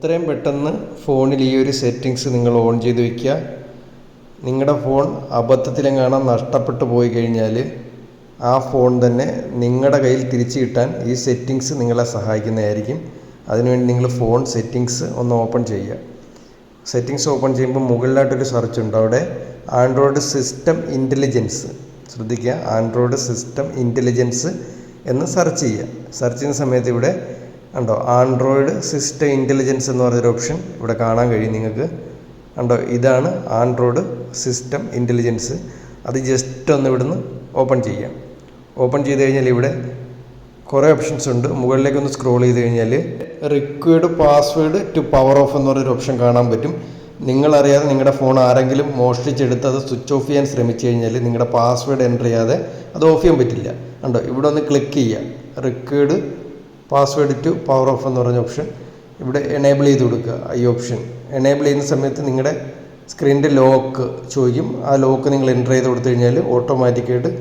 എത്രയും പെട്ടെന്ന് ഫോണിൽ ഈ ഒരു സെറ്റിങ്സ് നിങ്ങൾ ഓൺ ചെയ്ത് വയ്ക്കുക. നിങ്ങളുടെ ഫോൺ അബദ്ധത്തിലെങ്ങാനും നഷ്ടപ്പെട്ടു പോയി കഴിഞ്ഞാൽ ആ ഫോൺ തന്നെ നിങ്ങളുടെ കയ്യിൽ തിരിച്ചു കിട്ടാൻ ഈ സെറ്റിങ്സ് നിങ്ങളെ സഹായിക്കുന്നതായിരിക്കും. അതിനുവേണ്ടി നിങ്ങൾ ഫോൺ സെറ്റിങ്സ് ഒന്ന് ഓപ്പൺ ചെയ്യുക. സെറ്റിങ്സ് ഓപ്പൺ ചെയ്യുമ്പോൾ മുകളിലായിട്ടൊരു സെർച്ച് ഉണ്ട്. അവിടെ ആൻഡ്രോയിഡ് സിസ്റ്റം ഇൻ്റലിജൻസ്, ശ്രദ്ധിക്കുക, ആൻഡ്രോയിഡ് സിസ്റ്റം ഇൻ്റലിജൻസ് എന്ന് സെർച്ച് ചെയ്യുക. സെർച്ച് ചെയ്യുന്ന സമയത്ത് ഇവിടെ ഉണ്ടോ ആൻഡ്രോയിഡ് സിസ്റ്റം ഇൻ്റലിജൻസ് എന്ന് പറഞ്ഞൊരു ഓപ്ഷൻ ഇവിടെ കാണാൻ കഴിയും നിങ്ങൾക്ക്. ഉണ്ടോ, ഇതാണ് ആൻഡ്രോയിഡ് സിസ്റ്റം ഇൻ്റലിജൻസ്. അത് ജസ്റ്റ് ഒന്ന് ഇവിടുന്ന് ഓപ്പൺ ചെയ്യാം. ഓപ്പൺ ചെയ്ത് കഴിഞ്ഞാൽ ഇവിടെ കുറേ ഓപ്ഷൻസ് ഉണ്ട്. മുകളിലേക്കൊന്ന് സ്ക്രോൾ ചെയ്ത് കഴിഞ്ഞാൽ required password to power off എന്ന് പറഞ്ഞൊരു ഓപ്ഷൻ കാണാൻ പറ്റും. നിങ്ങളറിയാതെ നിങ്ങളുടെ ഫോൺ ആരെങ്കിലും മോഷ്ടിച്ചെടുത്ത് അത് സ്വിച്ച് ഓഫ് ചെയ്യാൻ ശ്രമിച്ചു കഴിഞ്ഞാൽ നിങ്ങളുടെ പാസ്വേഡ് എൻ്റർ ചെയ്യാതെ അത് ഓഫ് ചെയ്യാൻ പറ്റില്ല. ഉണ്ടോ, ഇവിടെ ഒന്ന് ക്ലിക്ക് ചെയ്യുക. Required password to power off എന്ന് പറഞ്ഞ ഓപ്ഷൻ ഇവിടെ എനേബിൾ ചെയ്ത് കൊടുക്കുക. ഈ ഓപ്ഷൻ എനേബിൾ ചെയ്യുന്ന സമയത്ത് നിങ്ങളുടെ സ്ക്രീനിൻ്റെ ലോക്ക് ചോദിക്കും. ആ ലോക്ക് നിങ്ങൾ എൻ്റർ ചെയ്ത് കൊടുത്തു കഴിഞ്ഞാൽ ഓട്ടോമാറ്റിക്കായിട്ട്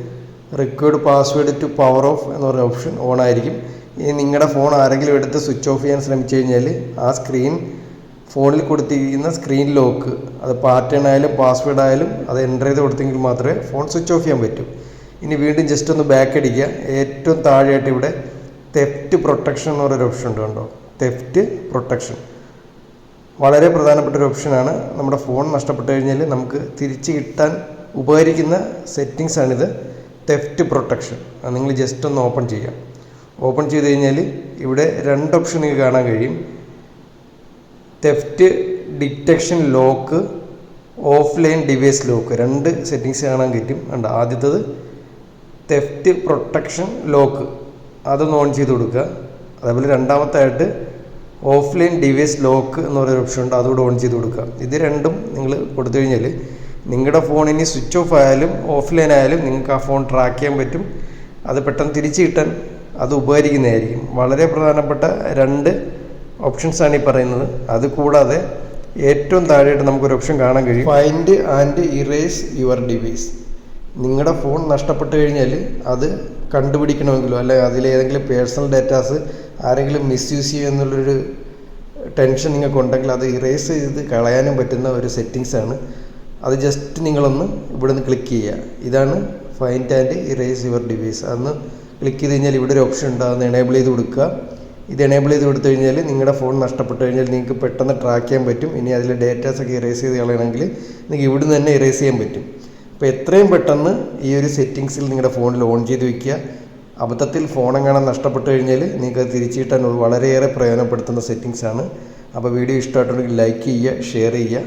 required password to power off എന്ന് പറഞ്ഞ ഓപ്ഷൻ ഓൺ ആയിരിക്കും. ഇനി നിങ്ങളുടെ ഫോൺ ആരെങ്കിലും എടുത്ത് സ്വിച്ച് ഓഫ് ചെയ്യാൻ ശ്രമിച്ചു കഴിഞ്ഞാൽ ആ ഫോണിൽ കൊടുത്തിരിക്കുന്ന സ്ക്രീൻ ലോക്ക്, അത് പാറ്റേൺ ആയാലും പാസ്വേഡ് ആയാലും അത് എൻ്റർ ചെയ്ത് കൊടുത്തെങ്കിൽ മാത്രമേ ഫോൺ സ്വിച്ച് ഓഫ് ചെയ്യാൻ പറ്റൂ. ഇനി വീണ്ടും ജസ്റ്റ് ഒന്ന് ബാക്ക് അടിക്കുക. ഏറ്റവും താഴെയായിട്ട് ഇവിടെ തെഫ്റ്റ് പ്രൊട്ടക്ഷൻ എന്ന് പറയുന്ന ഓപ്ഷൻ ഉണ്ട്. കണ്ടോ, തെഫ്റ്റ് പ്രൊട്ടക്ഷൻ വളരെ പ്രധാനപ്പെട്ട ഒരു ഓപ്ഷനാണ്. നമ്മുടെ ഫോൺ നഷ്ടപ്പെട്ടു കഴിഞ്ഞാൽ നമുക്ക് തിരിച്ച് കിട്ടാൻ ഉപകരിക്കുന്ന സെറ്റിങ്സ് ആണിത്, തെഫ്റ്റ് പ്രൊട്ടക്ഷൻ. നിങ്ങൾ ജസ്റ്റ് ഒന്ന് ഓപ്പൺ ചെയ്യാം. ഓപ്പൺ ചെയ്ത് കഴിഞ്ഞാൽ ഇവിടെ രണ്ട് ഓപ്ഷൻ നിങ്ങൾക്ക് കാണാൻ കഴിയും. Theft detection lock, offline device lock, രണ്ട് സെറ്റിങ്സ് കാണാൻ പറ്റും. ഉണ്ട്, ആദ്യത്തേത് തെഫ്റ്റ് പ്രൊട്ടക്ഷൻ ലോക്ക്, അതൊന്ന് ഓൺ ചെയ്ത് കൊടുക്കുക. അതേപോലെ രണ്ടാമത്തായിട്ട് ഓഫ്ലൈൻ ഡിവൈസ് ലോക്ക് എന്ന് പറയുന്ന ഓപ്ഷൻ ഉണ്ട്, അതുകൂടെ ഓൺ ചെയ്ത് കൊടുക്കുക. ഇത് രണ്ടും നിങ്ങൾ കൊടുത്തു കഴിഞ്ഞാൽ നിങ്ങളുടെ ഫോണിന് സ്വിച്ച് ഓഫ് ആയാലും ഓഫ്ലൈൻ ആയാലും നിങ്ങൾക്ക് ആ ഫോൺ ട്രാക്ക് ചെയ്യാൻ പറ്റും. അത് പെട്ടെന്ന് തിരിച്ചു കിട്ടാൻ അത് ഉപകരിക്കുന്നതായിരിക്കും. വളരെ പ്രധാനപ്പെട്ട രണ്ട് ഓപ്ഷൻസാണ് ഈ പറയുന്നത്. അത് കൂടാതെ ഏറ്റവും താഴെയായിട്ട് നമുക്കൊരു ഓപ്ഷൻ കാണാൻ കഴിയും, find and erase your device. നിങ്ങളുടെ ഫോൺ നഷ്ടപ്പെട്ടു കഴിഞ്ഞാൽ അത് കണ്ടുപിടിക്കണമെങ്കിലോ അല്ലെങ്കിൽ അതിലേതെങ്കിലും പേഴ്സണൽ ഡേറ്റാസ് ആരെങ്കിലും മിസ്യൂസ് ചെയ്യുമെന്നുള്ളൊരു ടെൻഷൻ നിങ്ങൾക്കുണ്ടെങ്കിൽ അത് ഇറേസ് ചെയ്ത് കളയാനും പറ്റുന്ന ഒരു സെറ്റിങ്സാണ്. അത് ജസ്റ്റ് നിങ്ങളൊന്ന് ഇവിടെ നിന്ന് ക്ലിക്ക് ചെയ്യുക. ഇതാണ് find and erase your device. അതൊന്ന് ക്ലിക്ക് ചെയ്ത് കഴിഞ്ഞാൽ ഇവിടെ ഒരു ഓപ്ഷൻ ഉണ്ട്, അതൊന്ന് എനേബിൾ ചെയ്ത് കൊടുക്കുക. ഇത് എനേബിൾ ചെയ്ത് കൊടുത്തു കഴിഞ്ഞാൽ നിങ്ങളുടെ ഫോൺ നഷ്ടപ്പെട്ടു കഴിഞ്ഞാൽ നിങ്ങൾക്ക് പെട്ടെന്ന് ട്രാക്ക് ചെയ്യാൻ പറ്റും. ഇനി അതിൽ ഡേറ്റാസൊക്കെ ഇറേസ് ചെയ്ത് കളയണമെങ്കിൽ നിങ്ങൾക്ക് ഇവിടെ നിന്ന് തന്നെ ഇറേസ് ചെയ്യാൻ പറ്റും. അപ്പോൾ എത്രയും പെട്ടെന്ന് ഈ ഒരു സെറ്റിങ്സിൽ നിങ്ങളുടെ ഫോണിൽ ഓൺ ചെയ്ത് വയ്ക്കുക. അബദ്ധത്തിൽ ഫോണെങ്ങാനും നഷ്ടപ്പെട്ടു കഴിഞ്ഞാൽ നിങ്ങൾക്ക് അത് തിരിച്ചു കിട്ടാൻ വളരെയേറെ പ്രയോജനപ്പെടുത്തുന്ന സെറ്റിങ്സാണ്. അപ്പോൾ വീഡിയോ ഇഷ്ടമായിട്ടുണ്ടെങ്കിൽ ലൈക്ക് ചെയ്യുക, ഷെയർ ചെയ്യുക.